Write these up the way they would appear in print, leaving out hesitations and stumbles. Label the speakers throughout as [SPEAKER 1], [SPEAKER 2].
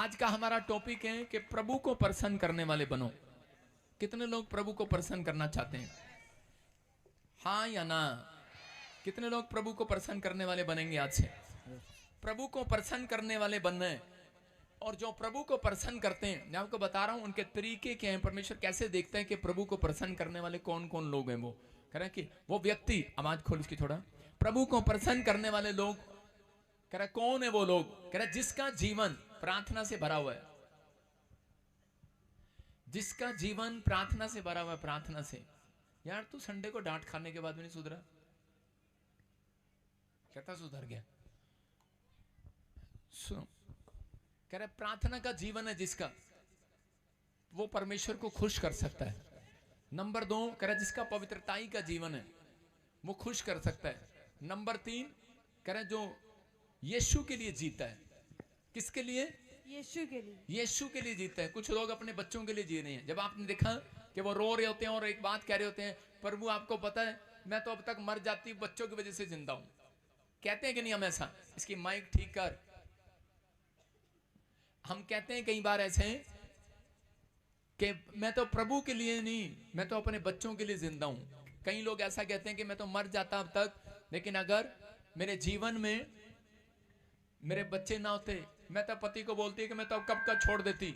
[SPEAKER 1] आज का हमारा टॉपिक है कि प्रभु को प्रसन्न करने वाले बनो। कितने लोग प्रभु को प्रसन्न करना चाहते हैं? हाँ या ना? कितने लोग प्रभु को प्रसन्न करने वाले बनेंगे आज से? प्रभु को प्रसन्न करने वाले बनना है। और जो प्रभु को प्रसन्न करते हैं, मैं आपको बता रहा हूं उनके तरीके क्या हैं। परमेश्वर कैसे देखते हैं कि प्रभु को प्रसन्न करने वाले कौन कौन लोग हैं। वो कह रहे हैं कि वो व्यक्ति, आवाज खोल इसकी थोड़ा, प्रभु को प्रसन्न करने वाले लोग, कह रहा कौन है वो लोग? कह रहा जिसका जीवन प्रार्थना से भरा हुआ है, जिसका जीवन प्रार्थना से भरा हुआ है। प्रार्थना से। यार तू संडे को डांट खाने के बाद भी नहीं सुधरा? कहता सुधर गया। सुनो, कह रहा प्रार्थना का जीवन है जिसका, वो परमेश्वर को खुश कर सकता है। नंबर 2, कह रहा जिसका पवित्रताई का जीवन है वो खुश कर सकता है। नंबर 3, कह रहा जो यीशु के लिए जीता है। किसके लिए?
[SPEAKER 2] यीशु के लिए।
[SPEAKER 1] यीशु के लिए जीता है। कुछ लोग अपने बच्चों के लिए जी रहे हैं। जब आपने देखा कि वो रो रहे होते हैं और एक बात कह रहे होते हैं, प्रभु आपको पता है मैं तो अब तक मर जाती बच्चों की वजह से जिंदा हूं। कहते हैं कि नहीं हम ऐसा? इसकी माइक ठीक कर। हम कहते हैं कई बार ऐसे कि मैं तो प्रभु के लिए नहीं, मैं तो अपने बच्चों के लिए जिंदा हूं। कई लोग ऐसा कहते हैं कि मैं तो मर जाता अब तक, लेकिन अगर मेरे जीवन में मेरे बच्चे ना होते, मैं तो पति को बोलती है कि मैं तो कब का छोड़ देती,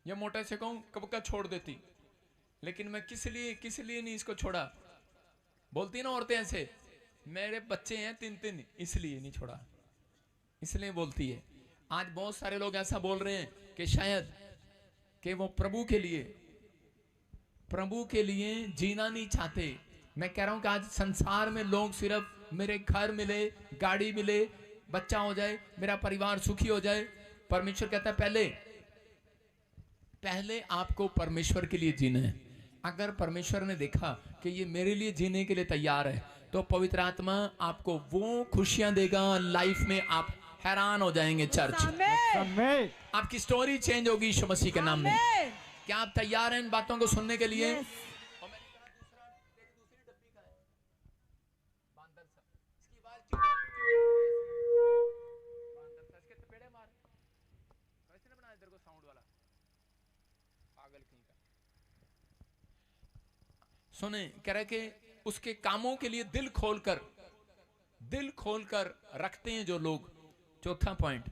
[SPEAKER 1] ये मोटे से कहूं कब का छोड़ देती, लेकिन मैं किस लिए नहीं इसको छोड़ा। बोलती ना औरतें ऐसे, मेरे बच्चे हैं 3 इसलिए नहीं छोड़ा, इसलिए बोलती है। आज बहुत सारे लोग ऐसा बोल रहे हैं कि शायद कि वो प्रभु के लिए जीना नहीं चाहते। मैं कह रहा हूं कि आज संसार में लोग सिर्फ मेरे घर मिले, गाड़ी मिले, बच्चा हो जाए, मेरा परिवार सुखी हो जाए। परमेश्वर कहता है पहले आपको परमेश्वर के लिए जीना है। अगर परमेश्वर ने देखा कि ये मेरे लिए जीने के लिए तैयार है, तो पवित्र आत्मा आपको वो खुशियां देगा लाइफ में, आप हैरान हो जाएंगे। चर्च आपकी स्टोरी चेंज होगी यीशु मसीह के नाम में। क्या आप तैयार हैं इन बातों को सुनने के लिए? सुने, कह रहे कि उसके कामों के लिए दिल खोलकर रखते हैं जो लोग। चौथा पॉइंट,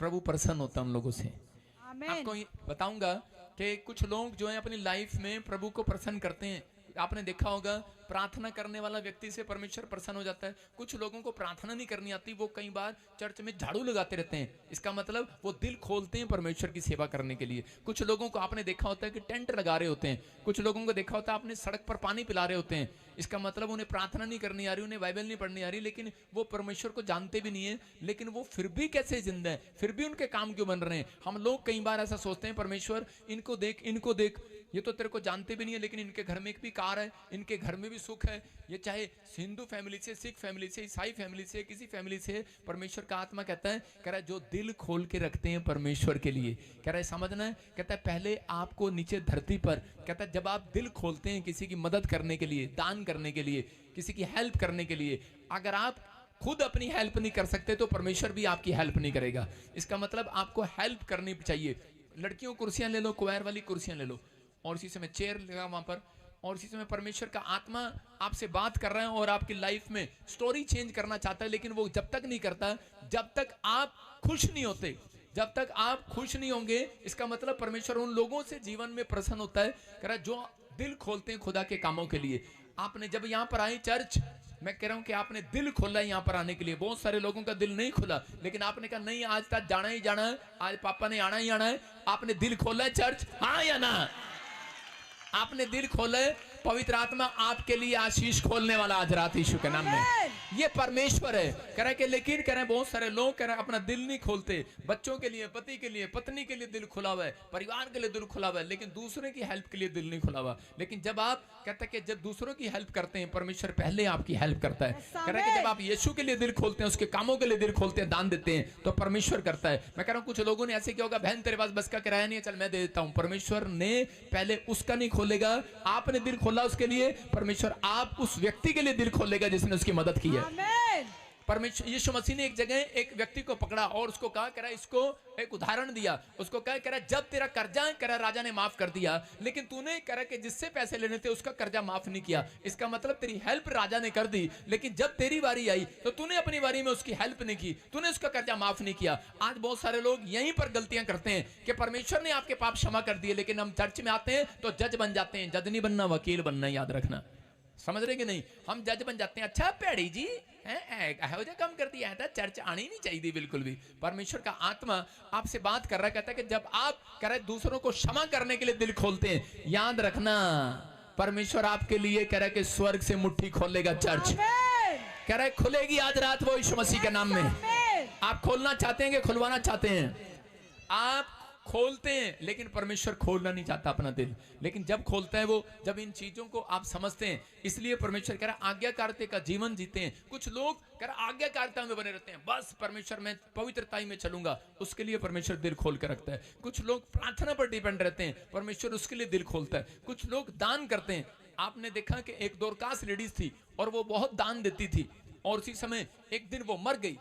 [SPEAKER 1] प्रभु प्रसन्न होता है उन लोगों से। आपको बताऊंगा कि कुछ लोग जो है अपनी लाइफ में प्रभु को प्रसन्न करते हैं। आपने देखा होगा प्रार्थना करने वाला व्यक्ति से परमेश्वर प्रसन्न हो जाता है। कुछ लोगों को प्रार्थना नहीं करनी आती, वो कई बार चर्च में झाड़ू लगाते रहते हैं। इसका मतलब वो दिल खोलते हैं परमेश्वर की सेवा करने के लिए। कुछ लोगों को आपने देखा होता है कि टेंट लगा रहे होते हैं। कुछ लोगों को देखा होता है आपने सड़क पर पानी पिला रहे होते हैं। इसका मतलब उन्हें प्रार्थना नहीं करनी आ रही, उन्हें बाइबल नहीं पढ़नी आ रही, लेकिन वो परमेश्वर को जानते भी नहीं है, लेकिन वो फिर भी कैसे जिंदा है, फिर भी उनके काम क्यों बन रहे हैं। हम लोग कई बार ऐसा सोचते हैं, परमेश्वर इनको देख, ये तो तेरे को जानते भी नहीं है, लेकिन इनके घर में एक भी कार है, इनके घर में भी सुख है। ये चाहे हिंदू फैमिली से, सिख फैमिली से, ईसाई फैमिली से, किसी फैमिली से, परमेश्वर का आत्मा कहता है, कह रहा है जो दिल खोल के रखते हैं परमेश्वर के लिए, कह रहा है समझना है। कहता है पहले आपको नीचे धरती पर, कहता है जब आप दिल खोलते हैं किसी की मदद करने के लिए, दान करने के लिए, किसी की हेल्प करने के लिए, अगर आप खुद अपनी हेल्प नहीं कर सकते तो परमेश्वर भी आपकी हेल्प नहीं करेगा। इसका मतलब आपको हेल्प करनी चाहिए। लड़कियों कुर्सियां ले लो, क्वायर वाली कुर्सियां ले लो, और इसी समय चेयर लगा वहां पर, और इसी समय परमेश्वर का आत्मा आपसे बात कर रहा है और आपकी लाइफ में स्टोरी चेंज करना चाहता है। लेकिन वो जब तक नहीं करता, जब तक आप खुश नहीं होते, जब तक आप खुश नहीं होंगे, इसका मतलब परमेश्वर उन लोगों से जीवन में प्रसन्न होता है, कह रहा है जो दिल खोलते हैं खुदा के कामों के लिए। आपने जब यहां पर आए चर्च, मैं कह रहा हूं कि आपने दिल खोला यहां पर आने के लिए। बहुत सारे लोगों का दिल नहीं खुला, लेकिन आपने कहा नहीं आज तक जाना ही जाना है, आज पापा ने आना ही आना है। आपने दिल खोला है चर्च, हाँ या ना? आपने दिल खोला है, पवित्र आत्मा आपके लिए आशीष खोलने वाला आज रात यीशु के नाम में। ये परमेश्वर है। कह रहे कि लेकिन कह रहे बहुत सारे लोग कह रहे अपना दिल नहीं खोलते। बच्चों के लिए, पति के लिए, पत्नी के लिए दिल खुला हुआ है, परिवार के लिए दिल खुला हुआ है, लेकिन दूसरे की हेल्प के लिए दिल नहीं खुला हुआ। लेकिन जब आप कहते हैं कि जब दूसरों की हेल्प करते हैं, परमेश्वर पहले आपकी हेल्प करता है। कह रहे कि जब आप यीशु के लिए दिल खोलते हैं, उसके कामों के लिए दिल खोलते हैं, दान देते हैं, तो परमेश्वर करता है। मैं कह रहा हूं कुछ लोगों ने ऐसे किया होगा, बहन तेरे पास बस का किराया नहीं है, चल मैं दे देता हूं। परमेश्वर ने पहले उसका नहीं खोलेगा, आपने दिल खोला उसके लिए, परमेश्वर आप उस व्यक्ति के लिए दिल खोलेगा जिसने उसकी मदद की है। परमेश्वर यीशु मसीह ने एक जगह एक व्यक्ति को पकड़ा और उसको कहा, कह रहा इसको एक उदाहरण दिया, उसको कह रहा जब तेरा कर्जा कह रहा राजा ने माफ कर दिया, लेकिन तूने कह रहा कि जिससे पैसे लेने थे उसका कर्जा माफ नहीं किया। इसका मतलब तेरी हेल्प राजा ने कर दी, लेकिन जब तेरी बारी आई तो तूने अपनी बारी में उसकी हेल्प नहीं की, तूने उसका कर्जा माफ नहीं किया। आज बहुत सारे लोग यहीं पर गलतियां करते हैं कि परमेश्वर ने आपके पाप क्षमा कर दिए, लेकिन हम चर्च में आते हैं तो जज बन जाते हैं। जज नहीं बनना, वकील बनना, याद रखना। समझ रहे कि नहीं? हम जज बन जाते हैं। अच्छा पैड़ी जी हो जा काम कर दिया है, चर्च आनी नहीं चाहिए बिल्कुल भी। परमेश्वर का आत्मा आपसे बात कर रहा है, कहता है कि जब आप कह रहे दूसरों को क्षमा करने के लिए दिल खोलते हैं, याद रखना परमेश्वर आपके लिए कह रहा है कि स्वर्ग से मुट्ठी खोलेगा। चर्च कह रहा है खुलेगी आज रात वो यीशु मसीह के नाम में। आप खोलना चाहते हैं कि खुलवाना चाहते हैं? आप खोलते हैं, लेकिन परमेश्वर खोलना नहीं चाहता अपना दिल। लेकिन जब खोलता है वो, जब इन चीजों को आप समझते हैं, इसलिए परमेश्वर कह रहा आज्ञाकारिता का जीवन जीते हैं। कुछ लोग कह रहा आज्ञाकारिता में बने रहते हैं, बस परमेश्वर में पवित्रता में चलूंगा, उसके लिए परमेश्वर दिल खोल कर रखता है। कुछ लोग प्रार्थना पर डिपेंड रहते हैं, परमेश्वर उसके लिए दिल खोलता है। कुछ लोग दान करते हैं। आपने देखा कि एक दोरकास लेडीज थी और वो बहुत दान देती थी, और उसी समय एक दिन वो मर गई।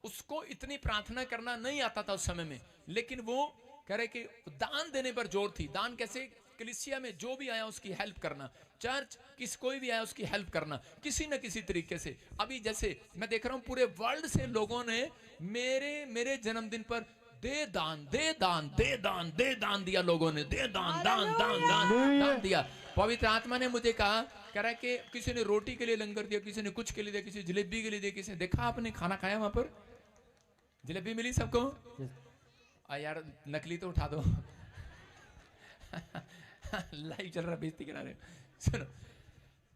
[SPEAKER 1] उसको इतनी प्रार्थना करना नहीं आता था उस समय में, लेकिन वो कह रहे कि दान देने पर जोर थी। दान कैसे? कलीसिया में जो भी आया उसकी हेल्प करना, चर्च किस कोई भी आया उसकी हेल्प करना, किसी न किसी तरीके से। अभी जैसे मैं देख रहा हूं पूरे वर्ल्ड से लोगों ने मेरे जन्मदिन पर दे दान दे दान दे दान दे दान दिया। लोगों ने दे दान दान दान दान दान दिया। पवित्र आत्मा ने मुझे कहा, कह रहा है कि किसी ने रोटी के लिए लंगर दिया, किसी ने कुछ के लिए दिया, किसी जलेबी के लिए दिया, किसी ने देखा आपने खाना खाया वहां पर, जलेबी मिली सबको। यार नकली तो उठा दो लाइव चल रहा, बेइज्जती करा रहे। सुनो,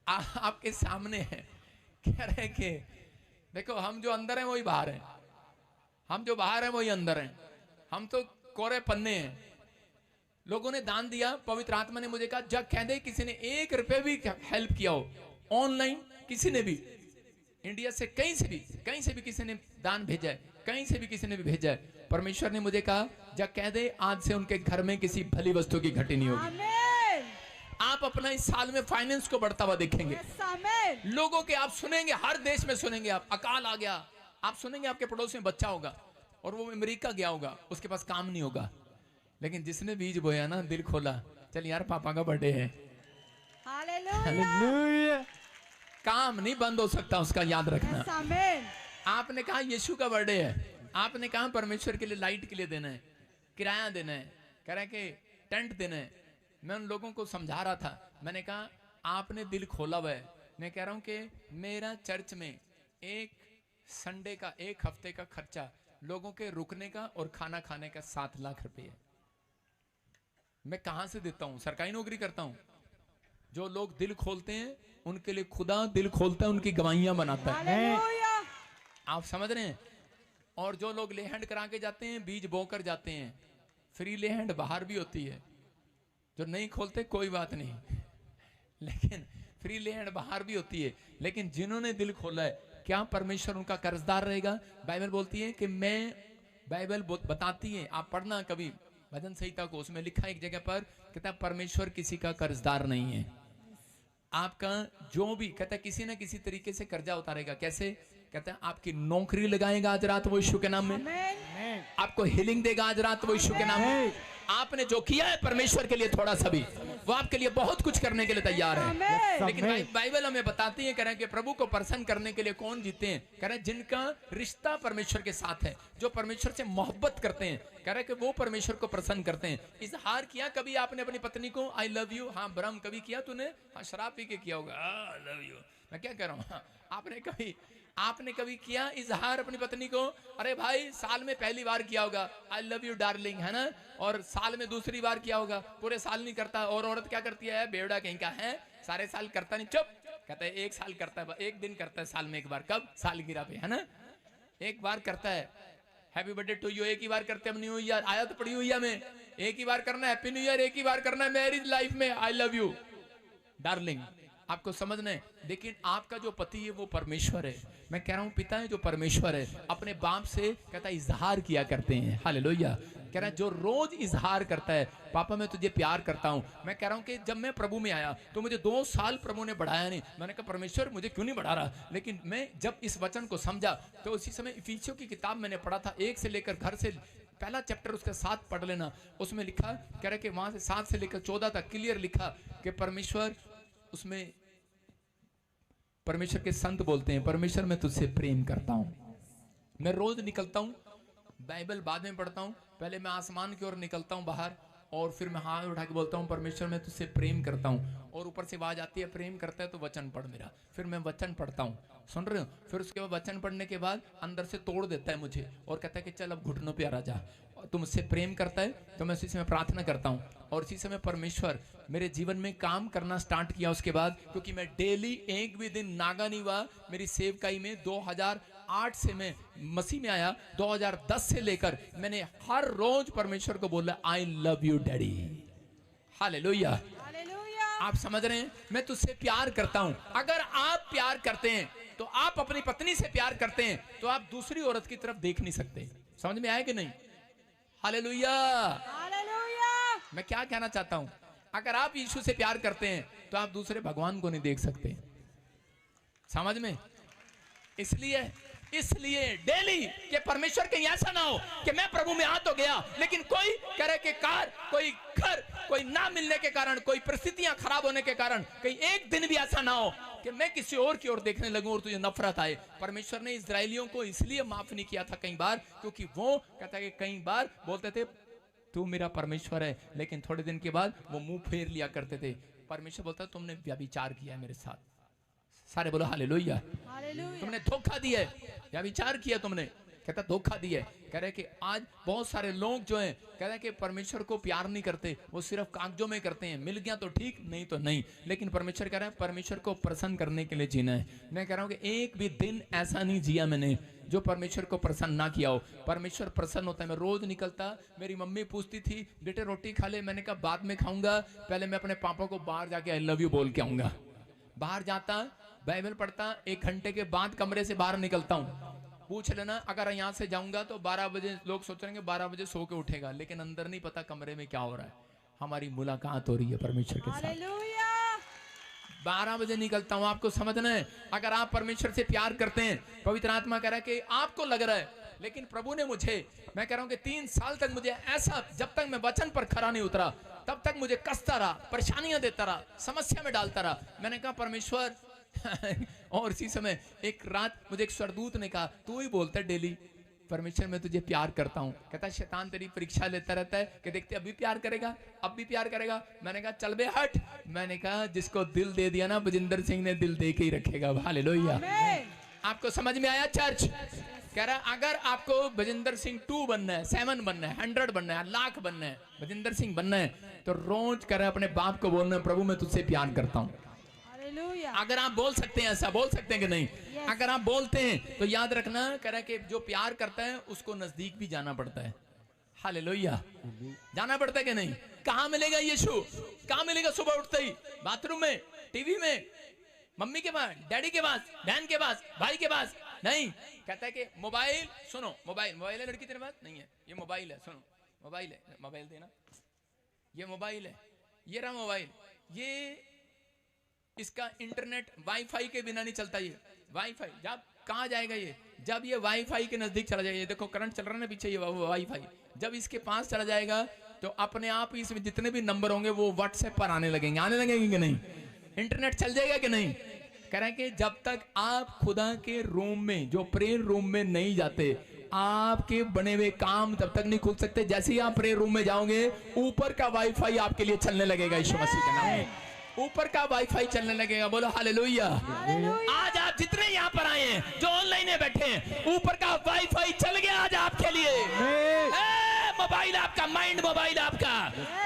[SPEAKER 1] आपके सामने है, कह रहे कि देखो हम जो अंदर हैं वही बाहर हैं, हम जो बाहर हैं वही अंदर हैं, हम तो कोरे पन्ने हैं। लोगों ने दान दिया। पवित्र आत्मा ने मुझे कहा जब कह दे किसी ने 1 रुपए भी हेल्प किया हो, ऑनलाइन किसी ने भी, इंडिया से कहीं से भी किसी ने दान भेजा है, कहीं से भी किसी ने भी भेजा है, परमेश्वर ने मुझे कहा जब कह दे आज से उनके घर में किसी भली वस्तु की घटी नहीं होगी। आप अपना इस साल में फाइनेंस को बढ़ता हुआ देखेंगे। लोगों के आप सुनेंगे, हर देश में सुनेंगे। आप अकाल आ गया, आप सुनेंगे आपके पड़ोस में बच्चा होगा और वो अमेरिका गया होगा, उसके पास काम नहीं होगा, लेकिन जिसने बीज बोया ना, दिल खोला, चल यार पापा का बर्थडे है, हालेलुया, काम नहीं बंद हो सकता उसका, याद रखना। आपने कहा यीशु का बर्थडे है, आपने कहा परमेश्वर के लिए लाइट के लिए देना है, किराया देना है, कह रहा है कि टेंट देना है। मैं उन लोगों को समझा रहा था, मैंने कहा आपने दिल खोला हुआ है। मैं कह रहा हूं कि मेरा चर्च में एक संडे का, एक हफ्ते का खर्चा लोगों के रुकने का और खाना खाने का 7 लाख रुपए है। मैं कहां से देता हूं? सरकारी नौकरी करता हूं। जो लोग दिल खोलते हैं उनके लिए खुदा दिल खोलता है, उनकी गवाहियां बनाता है। आप समझ रहे हैं? और जो लोग लेहैंड करा के जाते हैं, बीज बोकर जाते हैं, फ्री लेहैंड बाहर भी होती है। जो नहीं खोलते कोई बात नहीं, लेकिन फ्री लेहैंड बाहर भी होती है। लेकिन जिन्होंने दिल खोला है, क्या परमेश्वर उनका कर्जदार रहेगा? बाइबल बोलती है कि बाइबल बताती है, आप पढ़ना कभी भजन संहिता को, उसमें लिखा एक जगह पर, कहता है परमेश्वर किसी का कर्जदार नहीं है। आपका जो भी, कहता है किसी ना किसी तरीके से कर्जा उतारेगा। कैसे? कहता है आपकी नौकरी लगाएगा आज रात वो यीशु के नाम में, आपको हीलिंग देगा आज रात वो यीशु के नाम में। आपने जो किया है परमेश्वर के लिए थोड़ा सा भी, वो आपके लिए बहुत कुछ करने के लिए तैयार है। लेकिन बाइबल हमें बताती है, कह रहे हैं कि प्रभु को प्रसन्न करने के लिए कौन जीते हैं? कह रहे हैं जिनका रिश्ता परमेश्वर के साथ है, जो परमेश्वर से मोहब्बत करते हैं, कह रहे हैं कि वो परमेश्वर को प्रसन्न करते हैं। इजहार किया कभी आपने अपनी पत्नी को आई लव यू? हाँ ब्रह्म कभी किया तूने? हाँ शराब पी के किया होगा, आई लव यू। मैं क्या कह रहा हूँ, आपने कभी किया इजहार अपनी पत्नी को? अरे भाई साल में पहली बार किया होगा आई लव यू डार्लिंग, है ना, और साल में दूसरी बार किया होगा, पूरे साल नहीं करता। और औरत क्या करती है, बेवड़ा कहीं का है, सारे साल करता नहीं, चुप, कहता है 1 साल करता है, 1 दिन करता है साल में एक बार। कब? सालगिरह पे, है ना, 1 बार करता है। हैप्पी बर्थडे टू यू 1 ही बार करते हैं। न्यू ईयर आया तो पड़ी हुई है, हमें 1 ही बार करना है। हैप्पी न्यू ईयर 1 ही बार करना है। मैरिज लाइफ में आई लव यू डार्लिंग, आपको समझना है। लेकिन आपका जो पति है वो परमेश्वर है। मैं कह रहा हूं पिता है जो परमेश्वर है, अपने बाप से कहता है इजहार किया करते हैं। हालेलुया। कह रहा है जो रोज इजहार करता है पापा मैं तुझे प्यार करता हूँ। मैं कह रहा हूँ कि जब मैं प्रभु में आया तो मुझे 2 साल प्रभु ने बढ़ाया नहीं। मैंने कहा परमेश्वर मुझे क्यों नहीं बढ़ा रहा, लेकिन मैं जब इस वचन को समझा तो उसी समय इफिसियों की किताब मैंने पढ़ा था, 1 से लेकर घर से पहला चैप्टर उसके 7 पढ़ लेना। उसमें लिखा कह रहा कि वहां से 7 से लेकर 14 तक क्लियर लिखा कि परमेश्वर, उसमें परमेश्वर के संत बोलते हैं परमेश्वर मैं तुझसे प्रेम करता हूँ। मैं रोज निकलता हूँ, बाइबल बाद में पढ़ता हूँ, पहले मैं आसमान की ओर निकलता हूँ बाहर और फिर मैं हाथ उठा के बोलता हूँ परमेश्वर मैं तुझसे प्रेम करता हूँ। और ऊपर से आवाज आती है प्रेम करता है तो वचन पढ़ मेरा, फिर मैं वचन पढ़ता हूँ, सुन रहे हो। फिर उसके बाद वचन पढ़ने के बाद अंदर से तोड़ देता है मुझे और कहता है कि चल अब घुटनों पे आ जा, तुम मुझसे प्रेम करता है तो मैं उसी समय प्रार्थना करता हूँ। और इसी समय परमेश्वर मेरे जीवन में काम करना स्टार्ट किया उसके बाद, क्योंकि मैं डेली एक भी दिन नागा नहीं हुआ मेरी सेवकाई में। 2008 से मैं मसीह में आया, 2010 से लेकर मैंने हर रोज परमेश्वर को बोला I love you daddy, hallelujah. आप समझ रहे हैं, मैं तुझसे प्यार करता हूं। अगर आप प्यार करते हैं तो आप अपनी पत्नी से प्यार करते हैं तो आप दूसरी औरत की तरफ देख नहीं सकते। समझ में आया कि नहीं? हालेलुया। मैं क्या कहना चाहता हूं, अगर आप यीशु से प्यार करते हैं तो आप दूसरे भगवान को नहीं देख सकते। समझ में? इसलिए डेली कि परमेश्वर कहीं ऐसा ना हो कि मैं प्रभु में आ तो गया लेकिन कोई करे के कार, कोई घर, कोई ना मिलने के कारण, कोई परिस्थितियां खराब होने के कारण कहीं एक दिन भी ऐसा ना हो कि मैं किसी और की ओर देखने लगूं और तुझे नफरत आए। परमेश्वर ने इस्राएलियों को इसलिए माफ नहीं किया था कई बार, क्योंकि वो कहता है कि कई बार बोलते थे तू मेरा परमेश्वर है, लेकिन थोड़े दिन के बाद वो मुंह फेर लिया करते थे। परमेश्वर बोलता तुमने व्यभिचार किया मेरे साथ। सारे बोलो हालेलुया। तुमने धोखा दिया है, व्यभिचार किया तुमने, कहता धोखा दिया है। कह रहे कि आज बहुत सारे लोग जो हैं कह रहे कि परमेश्वर को प्यार नहीं करते, वो सिर्फ कागजों में करते हैं, मिल गया तो ठीक नहीं तो नहीं। लेकिन परमेश्वर कह रहा है परमेश्वर को प्रसन्न करने के लिए जीना है। मैं कह रहा हूं कि एक भी दिन ऐसा नहीं जिया मैंने जो परमेश्वर को प्रसन्न ना किया हो। परमेश्वर प्रसन्न होता है। मैं रोज निकलता, मेरी मम्मी पूछती थी बेटे रोटी खा ले, मैंने कहा बाद में खाऊंगा, पहले मैं अपने पापा को बाहर जाके आई लव यू बोल के आऊंगा। बाहर जाता, बाइबल पढ़ता, 1 घंटे के बाद कमरे से बाहर निकलता हूँ। पूछ लेना अगर यहाँ से जाऊंगा तो 12 बजे लोग सोचेंगे 12 बजे सो के उठेगा, लेकिन अंदर नहीं पता कमरे में क्या हो रहा है। हमारी मुलाकात हो रही है परमेश्वर के साथ। 12 बजे निकलता हूँ। आपको समझना है, अगर आप परमेश्वर से प्यार करते हैं, पवित्र आत्मा कह रहा है कि आपको लग रहा है, लेकिन प्रभु ने मुझे, मैं कह रहा हूँ कि 3 साल तक मुझे ऐसा, जब तक मैं वचन पर खरा नहीं उतरा तब तक मुझे कसता रहा, परेशानियां देता रहा, समस्या में डालता रहा। मैंने कहा परमेश्वर और इसी समय एक रात मुझे एक स्वर्गदूत ने कहा तू ही बोलता है डेली परमेश्वर मैं तुझे प्यार करता हूँ। कहता शैतान तेरी परीक्षा लेता रहता है कि देखते अभी प्यार करेगा, अब भी प्यार करेगा। मैंने कहा चल बे हट। मैंने कहा जिसको दिल दे दिया ना बजिंदर सिंह ने दिल दे के ही रखेगा। हालेलुया। आपको समझ में आया चर्च? कह रहा अगर आपको बजिंदर सिंह 2 बनना है, 7 बनना है, 100 बनना है, लाख बनना है, बजिंदर सिंह बनना है, तो रोज कह रहा अपने बाप को बोलना प्रभु मैं तुझसे प्यार करता हूँ। अगर आप बोल सकते हैं, ऐसा बोल सकते हैं कि नहीं? अगर आप बोलते हैं तो याद रखना, कह रहा है कि जो प्यार करता है उसको नजदीक भी जाना पड़ता है। हालेलुया। जाना पड़ता है कि नहीं? कहाँ मिलेगा यीशु? कहाँ मिलेगा? सुबह उठते ही बाथरूम में, टीवी में, मम्मी के पास, डैडी के पास, बहन के पास, भाई के पास नहीं। कहता है कि मोबाइल, सुनो मोबाइल है लड़की तेरे पास नहीं है, ये मोबाइल है, सुनो मोबाइल है, मोबाइल देना, ये मोबाइल है, ये रहा मोबाइल, ये इसका इंटरनेट वाईफाई के बिना नहीं चलता। ये वाईफाई जब कहाँ जाएगा ये? जब ये वाईफाई के नजदीक चला जाएगा, ये देखो करंट चल रहा है ना पीछे, ये वाईफाई जब इसके पास चला जाएगा तो अपने आप इसमें जितने भी नंबर होंगे वो व्हाट्सएप पर आने लगेंगे कि नहीं? इंटरनेट चल जाएगा कि नहीं? कह रहे हैं कि जब तक आप खुदा के रूम में, जो प्रेयर रूम में नहीं जाते, आपके बने हुए काम तब तक नहीं खुल सकते। जैसे ही आप प्रेयर रूम में जाओगे ऊपर का वाईफाई आपके लिए चलने लगेगा। यीशु मसीह के नाम में ऊपर का वाईफाई चलने लगेगा। बोलो हालेलुया। आज आप जितने यहाँ पर आए हैं, जो ऑनलाइन में बैठे हैं, ऊपर का वाईफाई चल गया आज आपके लिए। मोबाइल आपका, माइंड मोबाइल आपका,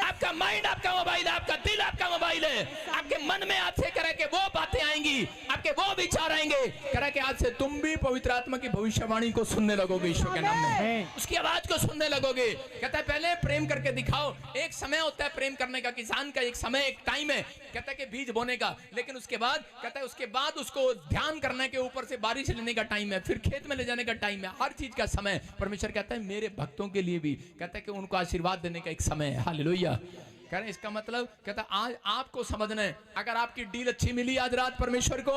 [SPEAKER 1] आपका माइंड आपका मोबाइल, आपका दिल आपका मोबाइल है। आपके मन में आज से करे कि वो बातें आएंगी, आपके वो विचार आएंगे, करे कि आज से तुम भी पवित्र आत्मा की भविष्यवाणी को सुनने लगोगे यीशु के नाम में, उसकी आवाज को सुनने लगोगे। कहता है पहले प्रेम करके दिखाओ। एक समय होता है प्रेम करने का, किसान का एक समय, एक टाइम है, कहता है कि बीज बोने का, लेकिन उसके बाद कहता है उसके बाद उसको ध्यान करने के ऊपर से बारिश लेने का टाइम है, फिर खेत में ले जाने का टाइम है, हर चीज का समय। परमेश्वर कहता है मेरे भक्तों के लिए भी कहता है कि उनको आशीर्वाद देने का एक समय है। हालेलुया। कह रहे इसका मतलब कहता आज आपको समझना है, अगर आपकी डील अच्छी मिली आज रात परमेश्वर को,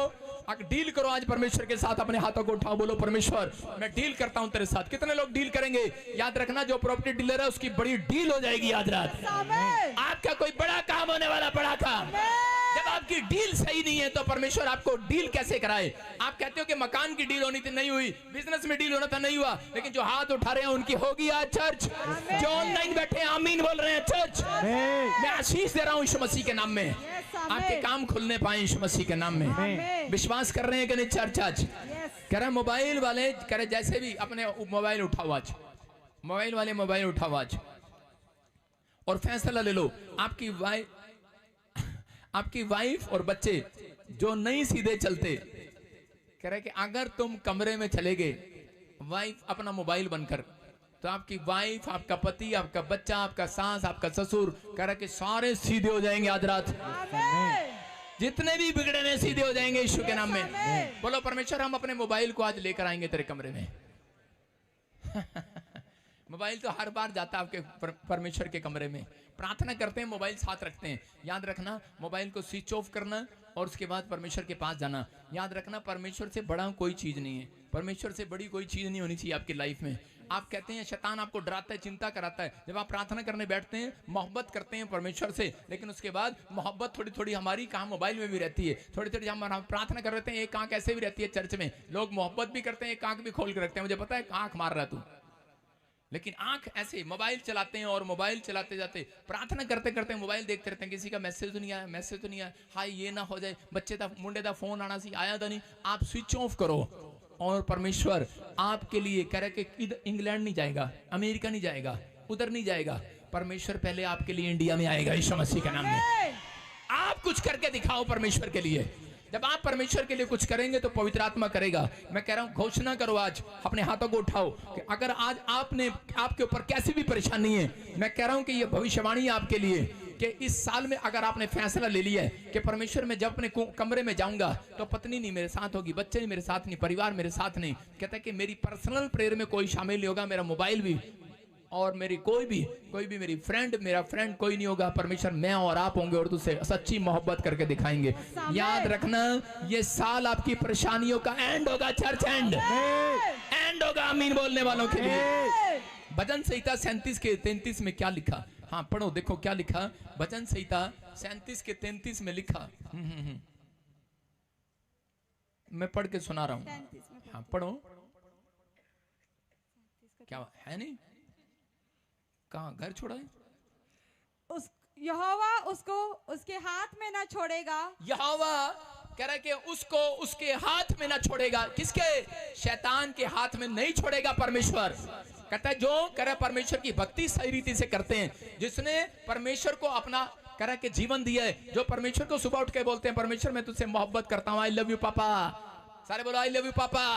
[SPEAKER 1] अगर डील करो आज परमेश्वर के साथ, अपने हाथों को उठाओ, बोलो परमेश्वर मैं डील करता हूं तेरे साथ। कितने लोग डील करेंगे? याद रखना जो प्रॉपर्टी डीलर है उसकी बड़ी डील हो जाएगी आज रात। आपका कोई बड़ा काम होने वाला, बड़ा काम। जब आपकी डील सही नहीं है तो परमेश्वर आपको डील कैसे कराए? आप कहते हो कि मकान की डील होनी थी, नहीं हुई, बिजनेस में डील होना था, नहीं हुआ, लेकिन जो हाथ उठा रहे हैं उनकी होगी आज चर्च। जो ऑनलाइन बैठे हैं आमीन बोल रहे हैं चर्च। मैं आशीष दे रहा हूं यीशु मसीह के नाम में, आपके काम खुलने पाए यीशु मसीह के नाम में। विश्वास कर रहे हैं कि नहीं चर्च? आज कह रहे मोबाइल वाले, कह रहे जैसे भी अपने मोबाइल उठाओ आज, मोबाइल वाले मोबाइल उठाओ आज और फैसला ले लो। आपकी वाइफ और बच्चे जो नहीं सीधे चलते, कह रहे कि अगर तुम कमरे में चले गए वाइफ अपना मोबाइल बनकर, तो आपकी वाइफ, आपका पति, आपका बच्चा, आपका सास, आपका ससुर, कह रहे कि सारे सीधे हो जाएंगे आज रात। जितने भी बिगड़े हैं सीधे हो जाएंगे यीशु के नाम में। बोलो परमेश्वर हम अपने मोबाइल को आज लेकर आएंगे तेरे कमरे में। मोबाइल तो हर बार जाता है आपके परमेश्वर के कमरे में। प्रार्थना करते हैं, मोबाइल साथ रखते हैं। याद रखना मोबाइल को स्विच ऑफ करना और उसके बाद परमेश्वर के पास जाना। याद रखना परमेश्वर से बड़ा कोई चीज नहीं है, परमेश्वर से बड़ी कोई चीज नहीं होनी चाहिए आपकी लाइफ में। आप कहते हैं शैतान आपको डराता है, चिंता कराता है। जब आप प्रार्थना करने बैठते हैं, मोहब्बत करते हैं परमेश्वर से, लेकिन उसके बाद मोहब्बत थोड़ी थोड़ी हमारी कहाँ मोबाइल में भी रहती है, थोड़ी थोड़ी हम प्रार्थना कर रहे हैं। एक आंख ऐसे भी रहती है चर्च में, लोग मोहब्बत भी करते हैं, एक आंख भी खोल कर रखते हैं। मुझे पता है आंख मार रहा तू, लेकिन आंख ऐसे मोबाइल चलाते हैं और मोबाइल चलाते जाते प्रार्थना करते करते मोबाइल देखते रहते हैं। किसी का मैसेज तो नहीं आया, मैसेज तो नहीं आया, हाय ये ना हो जाए, बच्चे का मुंडे का फोन आना सी आया था नहीं। आप स्विच ऑफ करो और परमेश्वर आपके लिए कह रहे कि इंग्लैंड नहीं जाएगा, अमेरिका नहीं जाएगा, उधर नहीं जाएगा, परमेश्वर पहले आपके लिए इंडिया में आएगा यीशु मसीह के नाम में। आप कुछ करके दिखाओ परमेश्वर के लिए। जब आप परमेश्वर के लिए कुछ करेंगे तो पवित्र आत्मा करेगा। मैं कह रहा हूं घोषणा करो आज, अपने हाथों को उठाओ कि अगर आज आपके ऊपर कैसी भी परेशानी है, मैं कह रहा हूं कि ये भविष्यवाणी आपके लिए कि इस साल में अगर आपने फैसला ले लिया है कि परमेश्वर में जब अपने कमरे में जाऊंगा तो पत्नी नहीं मेरे साथ होगी, बच्चे नहीं मेरे साथ नहीं, परिवार मेरे साथ नहीं, कहता है कि मेरी पर्सनल प्रेयर में कोई शामिल नहीं होगा, मेरा मोबाइल भी और मेरी कोई भी मेरी फ्रेंड, मेरा फ्रेंड कोई नहीं होगा। परमेश्वर मैं और आप होंगे और तुझसे सच्ची मोहब्बत करके दिखाएंगे। याद रखना ये साल आपकी परेशानियों का एंड होगा, चर्च एंड होगा। आमीन बोलने वालों के लिए। भजन संहिता 37 के 33 में क्या लिखा? हाँ पढ़ो, देखो क्या लिखा। भजन संहिता 37 के 33 में लिखा। मैं पढ़ के सुना रहा हूँ। हाँ पढ़ो। क्या है? नहीं कहाँ घर छोड़ा है?
[SPEAKER 2] यहोवा उसको उसके हाथ में ना छोड़ेगा।
[SPEAKER 1] यहोवा कह रहा है कि उसको उसके हाथ में ना छोड़ेगा। किसके? शैतान के हाथ में नहीं छोड़ेगा परमेश्वर। कहता है जो कह रहा परमेश्वर की भक्ति सही रीति से करते हैं, जिसने परमेश्वर को अपना कह रहा कि जीवन दिया है, जो परमेश्वर को सुबह उठ के बोलते हैं परमेश्वर मैं तुझसे मोहब्बत करता हूँ, आई लव यू पापा, सारे बोलो आई लव यू पापा।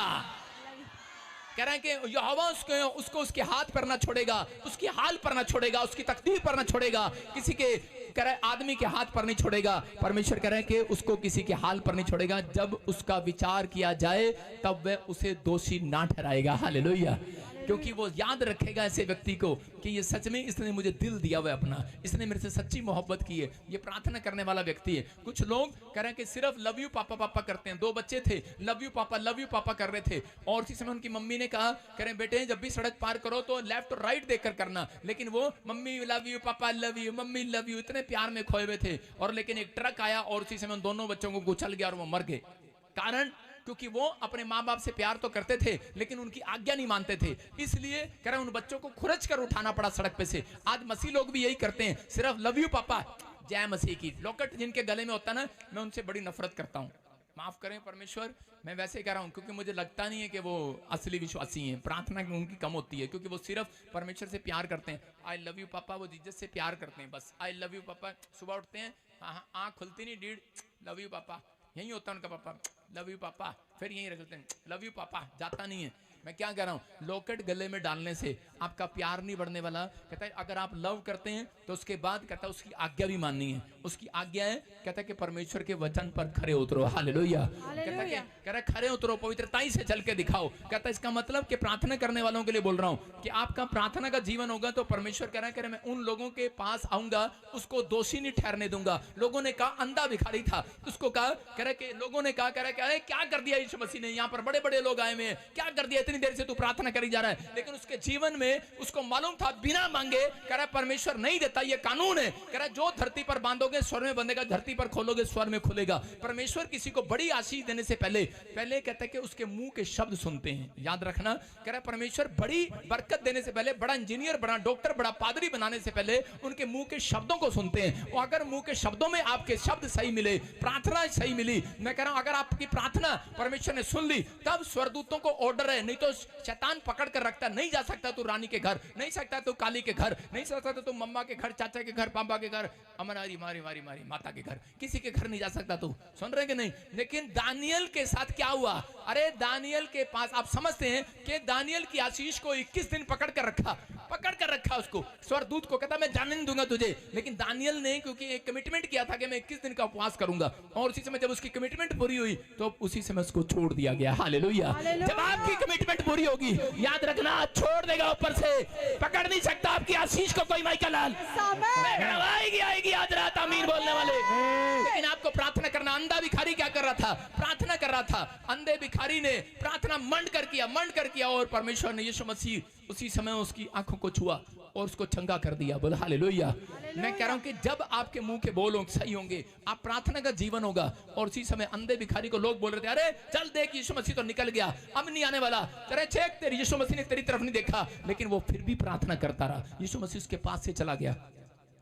[SPEAKER 1] कह रहे हैं कि यहोवा उसको उसके हाथ पर ना छोड़ेगा, उसकी हाल पर ना छोड़ेगा, उसकी तकदीर पर ना छोड़ेगा, किसी के कह रहे आदमी के हाथ पर नहीं छोड़ेगा। परमेश्वर कह रहे हैं कि उसको किसी के हाल पर नहीं छोड़ेगा। जब उसका विचार किया जाए तब वह उसे दोषी ना ठहराएगा। हालेलुया। क्योंकि वो याद रखेगा ऐसे व्यक्ति को कि ये सच में इसने मुझे दिल दिया हुआ अपना, इसने मेरे से सच्ची मोहब्बत की है, ये प्रार्थना करने वाला व्यक्ति है। कुछ लोग कह रहे हैं कि सिर्फ लव यू पापा पापा करते हैं। 2 बच्चे थे, लव यू पापा कर रहे थे और उसी समय उनकी मम्मी ने कहा कह रहे बेटे जब भी सड़क पार करो तो लेफ्ट और राइट देखकर करना, लेकिन वो मम्मी लव यू पापा love you, mummy love you, इतने प्यार में खोए हुए थे। और लेकिन एक ट्रक आया और उसी समय उन दोनों बच्चों को कुचल गया और वो मर गए। कारण क्योंकि वो अपने माँ बाप से प्यार तो करते थे लेकिन उनकी आज्ञा नहीं मानते थे, इसलिए कह रहे उन बच्चों को खुरच कर उठाना पड़ा सड़क पे से। आज मसीह लोग भी यही करते हैं, सिर्फ लव यू पापा, जय मसीह की लॉकेट जिनके गले में होता ना, मैं उनसे बड़ी नफरत करता हूँ। माफ करें परमेश्वर, मैं वैसे कह रहा हूँ क्योंकि मुझे लगता नहीं है कि वो असली विश्वासी हैं। प्रार्थना उनकी कम होती है क्योंकि वो सिर्फ परमेश्वर से प्यार करते हैं। आई लव यू पापा, वो जीसस से प्यार करते हैं बस। आई लव यू पापा, सुबह उठते हैं आँख खुलती नहीं, डीड लव यू पापा, यही होता है उनका पापा, लव यू पापा, फिर यही रख लेते हैं लव यू पापा, जाता नहीं है। मैं क्या कह रहा हूँ, लॉकेट गले में डालने से आपका प्यार नहीं बढ़ने वाला। कहता है अगर आप लव करते हैं तो उसके बाद कहता है उसकी आज्ञा भी माननी है। उसकी आज्ञा है, कहता है कि परमेश्वर के वचन पर खरे उतरो। हालेलुया। कह रहा खरे उतरो, पवित्रताई से चल के दिखाओ। कहता है इसका मतलब कि प्रार्थना करने वालों के लिए बोल रहा हूँ कि आपका प्रार्थना का जीवन होगा तो परमेश्वर कह रहा है मैं उन लोगों के पास आऊंगा, उसको दोषी नहीं ठहरने दूंगा। लोगों ने कहा अंधा भिखारी था, उसको कहा, कह रहा कि लोगों ने कहा, कह रहा है क्या कर दिया यीशु मसीह ने, यहाँ पर बड़े बड़े लोग आए हुए हैं, क्या कर दिया, इतनी देर से तू प्रार्थना करी जा रहा है। लेकिन उसके जीवन में उसको मालूम था बिना मांगे, कह रहा परमेश्वर नहीं देता, ये कानून है। कह रहा जो धरती पर बांधोगे स्वर में बंधेगा, धरती पर खोलोगे स्वर में खुलेगा। परमेश्वर किसी को बड़ी आशीष देने से पहले कहता है कि उसके मुंह के शब्द सुनते हैं। याद रखना, कह रहा परमेश्वर बड़ी बरकत देने से पहले, बड़ा इंजीनियर, बड़ा डॉक्टर, बड़ा पादरी बनाने से पहले उनके मुंह के शब्दों को सुनते हैं। और अगर मुंह के शब्दों में आपके शब्द सही मिले, प्रार्थना सही मिली, मैं कह रहा हूं अगर आपकी प्रार्थना परमेश्वर ने सुन ली, तब स्वर्गदूतों को ऑर्डर है, नहीं तो शैतान पकड़ कर रखता, नहीं जा सकता तू रानी के घर, नहीं सकता तू काली के घर, नहीं सकता तू मम्मा के घर, चाचा के घर, पापा के घर, अमनारी मारी मारी मारी माता के घर, किसी के घर नहीं जा सकता तू। सुन रहे कि नहीं? लेकिन दानियल के साथ क्या हुआ? अरे दानियल के पास, आप समझते हैं कि दानियल की आशीष को 21 दिन पकड़ कर रखा उसको। स्वर्गदूत को कहता मैं जाने नहीं दूंगा तुझे, लेकिन दानियल ने क्योंकि एक कमिटमेंट किया था कि मैं 21 दिन का उपवास करूंगा, और उसी समय जब उसकी कमिटमेंट पूरी हुई तो उसी समय उसको छोड़ दिया गया। हालेलुया। जब आपकी कमिटमेंट पूरी होगी, याद रखना छोड़ देगा ऊपर से, पकड़ नहीं सकता आपकी आशीष को कोई। माइकल लाल आएगी आज रात आमीन बोलने वाले। लेकिन आपको प्रार्थना करना। अंधा भिखारी क्या कर रहा था? प्रार्थना कर रहा था। अंधे भिखारी ने प्रार्थना मंड कर किया और परमेश्वर ने यीशु मसीह उसी समय उसकी आंखों को छुआ और उसको चंगा कर दिया। बोल हालेलुया। मैं कह रहा हूं कि जब आपके मुंह के बोल सही होंगे, आप प्रार्थना का जीवन होगा। और उसी समय अंधे भिखारी को लोग बोल रहे थे अरे चल देख यीशु मसीह तो निकल गया, अब नहीं आने वाला, तेरे चेक तेरी यीशु मसीह ने तेरी तरफ नहीं देखा। लेकिन वो फिर भी प्रार्थना करता रहा। यीशु मसीह उसके पास से चला गया।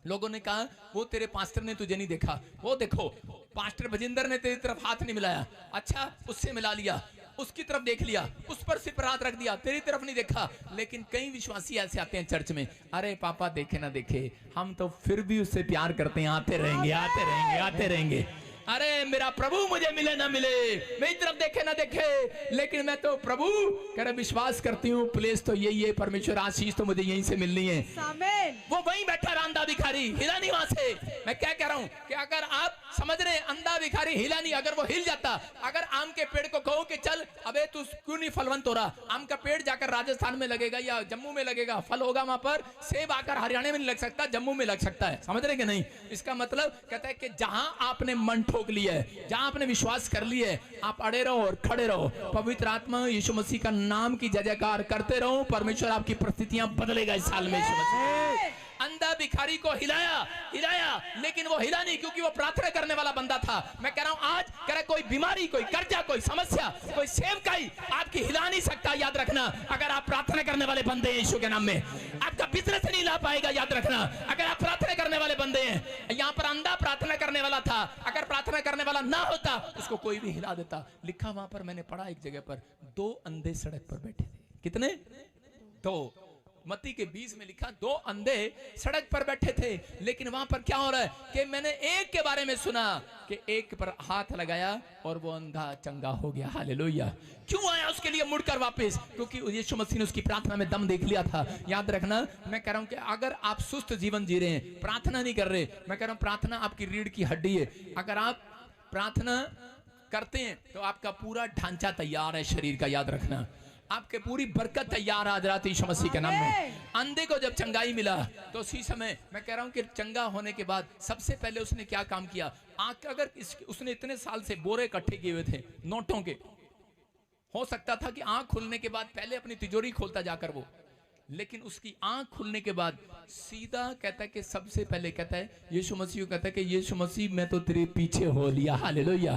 [SPEAKER 1] लोगों ने कहा वो तेरे पास्टर ने तुझे नहीं देखा, वो देखो पास्टर बजिंदर ने तेरी तरफ हाथ नहीं मिलाया, अच्छा उससे मिला लिया, उसकी तरफ देख लिया, उस पर सिर्फ हाथ रख दिया, तेरी तरफ नहीं देखा। लेकिन कई विश्वासी ऐसे आते हैं चर्च में, अरे पापा देखे ना देखे, हम तो फिर भी उससे प्यार करते हैं, आते रहेंगे। अरे मेरा प्रभु मुझे मिले ना मिले, मेरी तरफ देखे ना देखे, लेकिन मैं तो प्रभु कह रहा विश्वास करती हूँ, प्लेस तो यही है, परमेश्वर आशीष तो मुझे यहीं से मिलनी है। वो वहीं बैठा रहा अंधा भिखारी, हिला नहीं वहां से। मैं क्या कह रहा हूँ कि अगर आप समझ रहे हैं अंधा भिखारी हिला नहीं, अगर वो हिल जाता, अगर आम के पेड़ को कहो कि चल अबे तू क्यों नहीं फलवंत हो रहा, आम का पेड़ जाकर राजस्थान में लगेगा या जम्मू में लगेगा, फल होगा वहां पर, सेब आकर हरियाणा में नहीं लग सकता, जम्मू में लग सकता है। समझ रहे कि नहीं? इसका मतलब कहता है कि जहां आपने मन ठोक लिया है, जहां आपने विश्वास कर लिया है, आप अड़े रहो और खड़े रहो, पवित्र आत्मा यीशु मसीह का नाम की जय जयकार करते रहो, परमेश्वर आपकी परिस्थितियां बदलेगा इस साल में। यीशु मसीह अंधा भिखारी को हिलाया, लेकिन वो हिला नहीं क्योंकि वो प्रार्थना करने वाला बंदा था। मैं कह रहा हूं आज कह रहा कोई बीमारी, कोई कर्जा, कोई समस्या, कोई सेवकाई आपकी हिला नहीं सकता। याद रखना, अगर आप प्रार्थना करने वाले बंदे हैं यीशु के नाम में, आपका बिजनेस नहीं ला पाएगा। याद रखना, अगर आप प्रार्थना करने वाले बंदे हैं। यहाँ पर अंधा प्रार्थना करने वाला था, अगर प्रार्थना करने वाला ना होता उसको कोई भी हिला देता। लिखा वहां पर, मैंने पढ़ा एक जगह पर, 2 अंधे सड़क पर बैठे थे। कितने? 2। मत्ती के 20 में लिखा 2 अंधे सड़क पर बैठे थे। लेकिन वहां पर क्या हो रहा है कि मैंने एक के बारे में सुना कि एक पर हाथ लगाया और वो अंधा चंगा हो गया। हालेलुया। क्यों आया उसके लिए मुड़कर वापस? क्योंकि यीशु मसीह ने उसकी प्रार्थना में दम देख लिया था। याद रखना, मैं कह रहा हूं कि अगर आप सुस्त जीवन जी रहे हैं, प्रार्थना नहीं कर रहे, मैं कह रहा हूं प्रार्थना आपकी रीढ़ की हड्डी है। अगर आप प्रार्थना करते हैं तो आपका पूरा ढांचा तैयार है शरीर का। याद रखना, आपके पूरी बरकत तैयार आज रात यीशु मसीह के नाम में। अंधे को जब चंगाई मिला तो उसी समय मैं कह रहा हूं कि चंगा होने के बाद सबसे पहले उसने क्या काम किया? आंख, अगर उसने इतने साल से बोरे इकट्ठे किए हुए थे नोटों के, हो सकता था कि आंख खुलने के बाद पहले अपनी तिजोरी खोलता जाकर वो, लेकिन उसकी आंख खुलने के बाद सीधा कहता है कि सबसे पहले कहता है यीशु मसीह, कहता है कि यीशु मसीह मैं तो तेरे पीछे हो लिया। हालेलुया।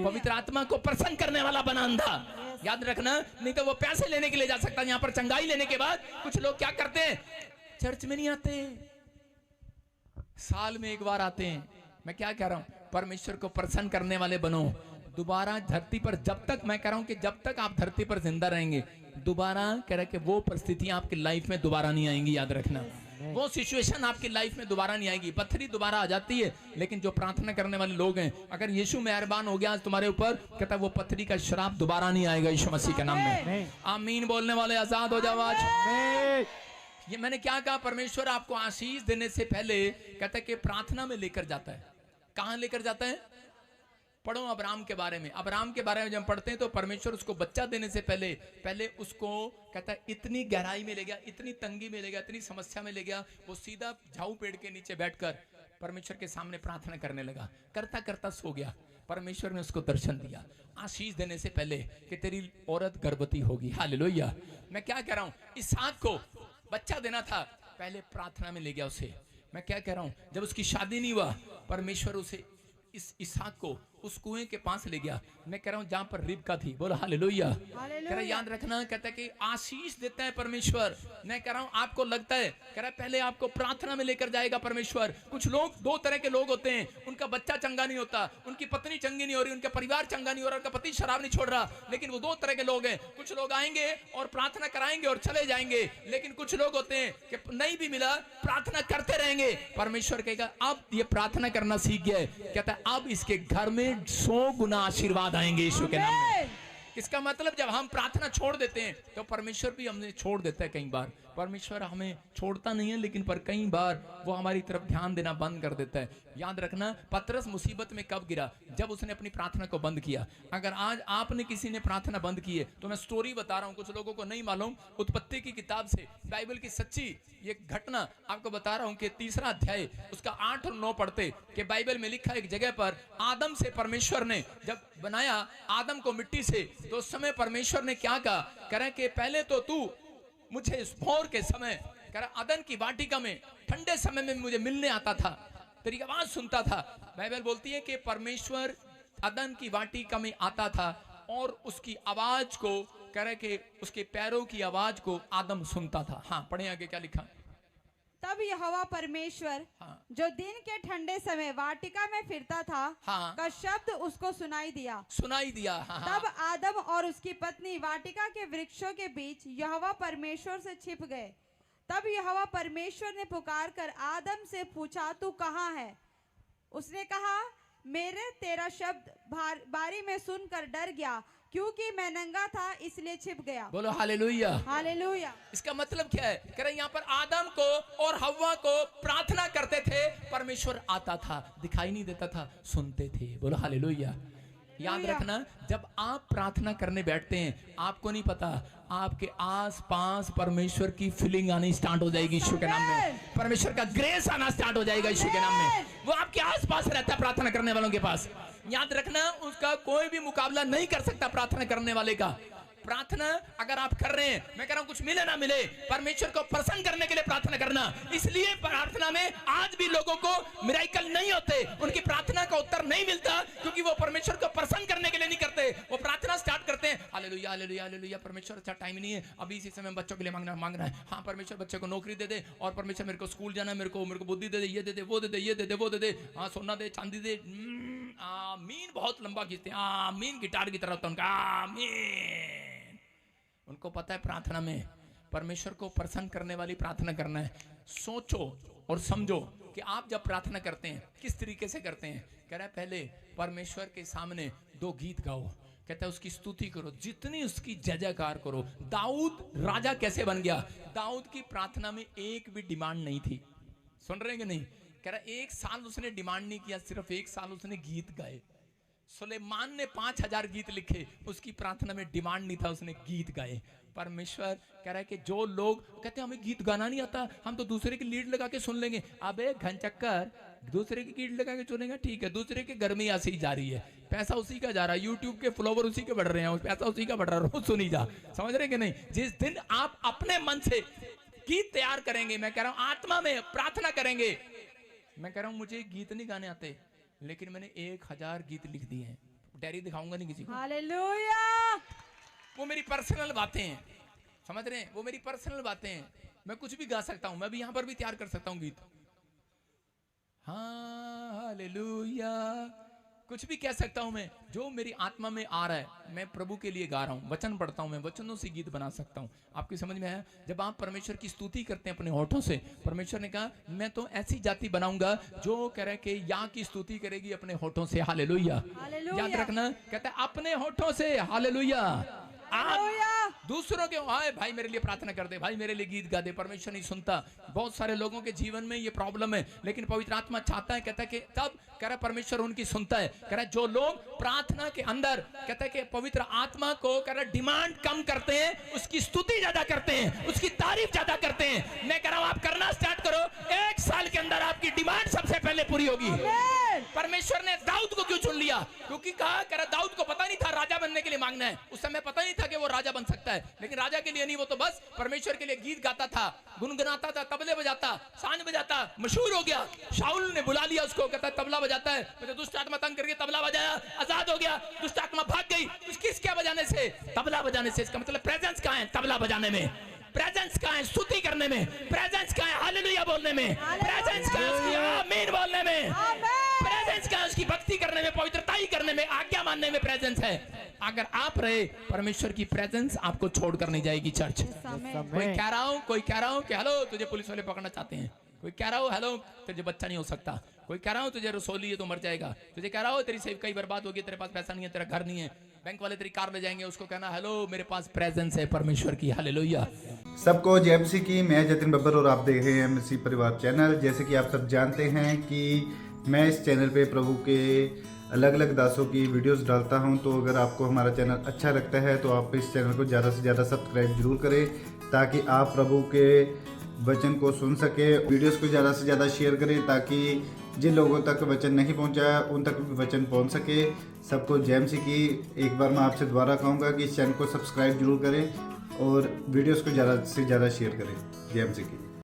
[SPEAKER 1] पवित्र आत्मा को प्रसन्न करने वाला बना अंधा। याद रखना, नहीं तो वो पैसे लेने के लिए जा सकता है। यहाँ पर चंगाई लेने के बाद कुछ लोग क्या करते हैं, चर्च में नहीं आते, साल में एक बार आते हैं। मैं क्या कह रहा हूं, परमेश्वर को प्रसन्न करने वाले बनो। दोबारा धरती पर जब तक, मैं कह रहा हूं कि जब तक आप धरती पर जिंदा रहेंगे, दोबारा कह रहा है कि वो परिस्थितियां आपकी लाइफ में दोबारा नहीं आएंगी। याद रखना, वो सिचुएशन आपकी लाइफ में दोबारा नहीं आएगी। पत्थरी दोबारा आ जाती है, लेकिन जो प्रार्थना करने वाले लोग हैं, अगर यीशु मेहरबान हो गया आज तुम्हारे ऊपर, कहता है वो पत्थरी का श्राप दोबारा नहीं आएगा यीशु मसीह के नाम में। आमीन बोलने वाले आजाद हो जाओ आज। ये मैंने क्या कहा, परमेश्वर आपको आशीष देने से पहले कहता है कि प्रार्थना में लेकर जाता है। कहां लेकर जाता है? पढ़ो अब्राहम के बारे में। अब्राहम के बारे में जब पढ़ते हैं तो परमेश्वर उसको बच्चा देने से पहले उसको कहता है इतनी गहराई में ले गया, इतनी तंगी में ले गया, इतनी समस्या में ले गया। वो सीधा झाऊ पेड़ के नीचे बैठकर परमेश्वर के सामने प्रार्थना करने लगा। करता करता सो गया। परमेश्वर ने उसको दर्शन दिया आशीष देने से पहले कि तेरी औरत गर्भवती होगी। हालेलुया। मैं क्या कह रहा हूं, इसहाक को बच्चा देना था, पहले प्रार्थना में ले गया उसे। मैं क्या कह रहा हूं, जब उसकी शादी नहीं हुआ, परमेश्वर उसे इस इसहाक को उस कुएं के पास ले गया। मैं कह रहा हूं जहां पर रिबका थी। बोलो हालेलुया। कह रहा याद रखना, कहता है कि आशीष देता है परमेश्वर। मैं कह रहा हूं आपको लगता है, कह रहा पहले आपको प्रार्थना में लेकर जाएगा परमेश्वर। कुछ लोग, दो तरह के लोग होते हैं, उनका बच्चा चंगा नहीं होता, उनकी पत्नी चंगी नहीं हो रही, उनका परिवार चंगा नहीं हो रहा, उनका पति शराब नहीं छोड़ रहा, लेकिन वो दो तरह के लोग हैं। कुछ लोग आएंगे और प्रार्थना कराएंगे और चले जाएंगे, लेकिन कुछ लोग होते हैं कि नहीं भी मिला प्रार्थना करते रहेंगे। परमेश्वर कहेगा अब ये प्रार्थना करना सीख गया है, कहता है अब इसके घर में 100 गुना आशीर्वाद आएंगे यीशु के नाम में। इसका मतलब जब हम प्रार्थना छोड़ देते हैं तो परमेश्वर भी हमें छोड़ देता है। कई बार परमेश्वर हमें छोड़ता नहीं है, लेकिन पर कई बार वो हमारी तरफ ध्यान देना बंद कर देता है। याद रखना, पतरस मुसीबत में कब गिरा? जब उसने अपनी प्रार्थना को बंद किया। अगर आज आपने किसी ने प्रार्थना बंद की है तो मैं स्टोरी बता रहा हूं, कुछ लोगों को नहीं मालूम। उत्पत्ति की किताब से, बाइबल की सच्ची ये घटना आपको बता रहा हूं कि 3रा अध्याय उसका 8 और 9 पढ़ते कि बाइबल में लिखा एक जगह पर आदम से परमेश्वर ने जब बनाया आदम को मिट्टी से, तो उस समय परमेश्वर ने क्या कहा, कह रहे कि पहले तो तू मुझे इस भोर के समय, कह रहा अदन की वाटिका में ठंडे समय में मुझे मिलने आता था, तेरी आवाज सुनता था। बाइबल बोलती है कि परमेश्वर अदन की वाटिका में आता था और उसकी आवाज को, कह रहे कि उसके पैरों की आवाज को आदम सुनता था। हाँ पढ़े आगे क्या लिखा।
[SPEAKER 2] तब यहोवा परमेश्वर जो दिन के ठंडे समय वाटिका में फिरता था का शब्द उसको सुनाई दिया। तब आदम और उसकी पत्नी वाटिका के वृक्षों के बीच यहोवा परमेश्वर से छिप गए। तब यहोवा परमेश्वर ने पुकार कर आदम से पूछा, तू कहाँ है? उसने कहा, मेरे तेरा शब्द बारी में सुनकर डर गया, क्योंकि मैं नंगा था इसलिए छिप गया। बोलो हालेलुया। हालेलुया। इसका मतलब क्या है? कह रहे यहाँ पर आदम को और हव्वा को प्रार्थना करते थे, परमेश्वर आता था, दिखाई नहीं देता था, सुनते थे। बोलो हालेलुया। याद रखना, जब आप प्रार्थना करने बैठते हैं आपको नहीं पता, आपके आसपास परमेश्वर की फीलिंग आनी स्टार्ट हो जाएगी यीशु के नाम में। परमेश्वर का ग्रेस आना स्टार्ट हो जाएगा यीशु के नाम में। वो आपके आसपास रहता है प्रार्थना करने वालों के पास। याद रखना, उसका कोई भी मुकाबला नहीं कर सकता प्रार्थना करने वाले का। प्रार्थना अगर आप कर रहे हैं, मैं कह रहा हूं कुछ मिले ना मिले, परमेश्वर को प्रसन्न करने के लिए प्रार्थना करना। इसलिए प्रार्थना में आज भी लोगों को मिरेकल नहीं होते, उनकी प्रार्थना का उत्तर नहीं मिलता, क्योंकि वो परमेश्वर को प्रसन्न करने के लिए नहीं करते। वो प्रार्थना स्टार्ट करते हैं, हालेलुया हालेलुया हालेलुया, परमेश्वर अच्छा टाइम नहीं है, अभी इसी समय बच्चों के लिए मांगना है। हाँ परमेश्वर बच्चे को नौकरी दे दे, और परमेश्वर मेरे को स्कूल जाना है, मेरे को बुद्धि दे दे, ये दे दे, वो दे दे, ये दे दे, वो दे दे, हाँ सोना दे, चांदी दे। आमीन बहुत लंबा खींचते हैं, आमीन गिटार की तरह होता है उनका, आमीन। उनको पता है प्रार्थना में परमेश्वर को प्रसन्न करने वाली प्रार्थना करना है। सोचो और समझो कि आप जब प्रार्थना करते हैं किस तरीके से करते हैं। कह रहा है पहले परमेश्वर के सामने 2 गीत गाओ, कहता है उसकी स्तुति करो, जितनी उसकी जय जयकार करो। दाऊद राजा कैसे बन गया? दाऊद की प्रार्थना में एक भी डिमांड नहीं थी। सुन रहे हैं कि नहीं? कह रहा 1 साल उसने डिमांड नहीं किया, सिर्फ 1 साल उसने गीत गाए। सुलेमान ने 5000 गीत लिखे, उसकी प्रार्थना में डिमांड नहीं था, उसने गीत गाए। परमेश्वर कह रहा है कि जो लोग कहते हैं हमें गीत गाना नहीं आता, हम तो दूसरे की लीड लगा के सुन लेंगे। अबे घनचक्कर, दूसरे की लीड लगा के सुनेगा ठीक है, दूसरे के घर में ऐसे ही जा रही है, पैसा उसी का जा रहा है, यूट्यूब के फॉलोवर उसी के बढ़ रहे हैं, पैसा उसी का बढ़ रहा है, रोज सुनी जा। समझ रहे कि नहीं? जिस दिन आप अपने मन से गीत तैयार करेंगे, मैं कह रहा हूं आत्मा में प्रार्थना करेंगे। मैं कह रहा हूं मुझे गीत नहीं गाने आते, लेकिन मैंने 1000 गीत लिख दिए हैं, डायरी दिखाऊंगा नहीं किसी को। हालेलुया। वो मेरी पर्सनल बातें हैं, समझ रहे हैं? वो मेरी पर्सनल बातें हैं, मैं कुछ भी गा सकता हूं, मैं भी यहां पर भी तैयार कर सकता हूं गीत। हाँ हालेलुया।
[SPEAKER 1] कुछ भी कह सकता हूं मैं, जो मेरी आत्मा में आ रहा है मैं प्रभु के लिए गा रहा हूं, वचन पढ़ता हूं, मैं वचनों से गीत बना सकता हूं। आपकी समझ में है? जब आप परमेश्वर की स्तुति करते हैं अपने होठों से, परमेश्वर ने कहा मैं तो ऐसी जाति बनाऊंगा जो कह रहा है कि या की स्तुति करेगी अपने होठों से। हालेलुया, याद रखना, कहता है अपने होठों से। हालेलुया। आप दूसरों के आए भाई मेरे लिए प्रार्थना कर दे, भाई मेरे लिए गीत गा दे, परमेश्वर नहीं सुनता। बहुत सारे लोगों के जीवन में ये प्रॉब्लम है, लेकिन पवित्र आत्मा चाहता है, कहता है कि तब कह रहा परमेश्वर उनकी सुनता है। कह रहा जो लोग प्रार्थना के अंदर कहता है कि पवित्र आत्मा को कह रहा डिमांड कम करते हैं, उसकी स्तुति ज्यादा करते हैं, उसकी तारीफ ज्यादा करते हैं। मैं कह रहा हूं आप करना स्टार्ट करो, 1 साल के अंदर आपकी डिमांड सबसे पहले पूरी होगी। परमेश्वर ने दाऊद को क्यों चुन लिया? क्योंकि कहा कह रहा दाऊद को पता नहीं था राजा बनने के लिए मांगना है, उस समय पता नहीं था कि वो राजा बन सकता है, लेकिन राजा के लिए नहीं, वो तो बस परमेश्वर के लिए गीत गाता था, गुनगुनाता था, तबले बजाता, सांझ बजाता, मशहूर हो गया। शाऊल ने बुला लिया उसको, कहता तबला बजाता है, मुझे दुष्ट आत्मा तंग करके तबला बजाया, आजाद हो गया, दुष्ट आत्मा भाग गई। किस क्या बजाने से? तबला बजाने से। इसका मतलब प्रेजेंस कहां है? तबला बजाने में। प्रेजेंस कहां है? स्तुति करने में। प्रेजेंस कहां है? हालेलुया बोलने में। प्रेजेंस कहां है? उसकी आमीन बोलने में। प्रेजेंस कहां है? उसकी भक्ति करने में, पवित्रताई करने में, आज्ञा मानने में प्रेजेंस है। अगर आप रहे, परमेश्वर की प्रेजेंस आपको छोड़कर नहीं जाएगी चर्च। कोई कह रहा हूं कि हेलो तुझे पुलिस वाले पकड़ना चाहते हैं, कोई कह रहा हो हेलो तुझे बच्चा नहीं हो सकता, कोई कह रहा हो तुझे रसोली है तो मर जाएगा, तुझे कह रहा हो तेरी सेवकाई बर्बाद होगी, तेरे पास पैसा नहीं है, तेरा घर नहीं है, बैंक वाले तेरी कार ले जाएंगे, उसको कहना हेलो मेरे पास प्रेजेंस है परमेश्वर की। हालेलुया।
[SPEAKER 3] सबको जय मसीह की। मैं जतिन बब्बर और आप देख रहे हैं मसीह परिवार चैनल। जैसे कि आप सब जानते हैं कि मैं इस चैनल पे प्रभु के अलग अलग दासों की वीडियोस डालता हूं, तो अगर आपको हमारा चैनल अच्छा लगता है तो आप इस चैनल को ज़्यादा से ज़्यादा सब्सक्राइब जरूर करें, ताकि आप प्रभु के वचन को सुन सके। वीडियोस को ज़्यादा से ज़्यादा शेयर करें, ताकि जिन लोगों तक वचन नहीं पहुंचा उन तक भी वचन पहुंच सके। सबको जय मसीह की। एक बार मैं आपसे दोबारा कहूँगा कि इस चैनल को सब्सक्राइब जरूर करें और वीडियोस को ज़्यादा से ज़्यादा शेयर करें। जय मसीह की।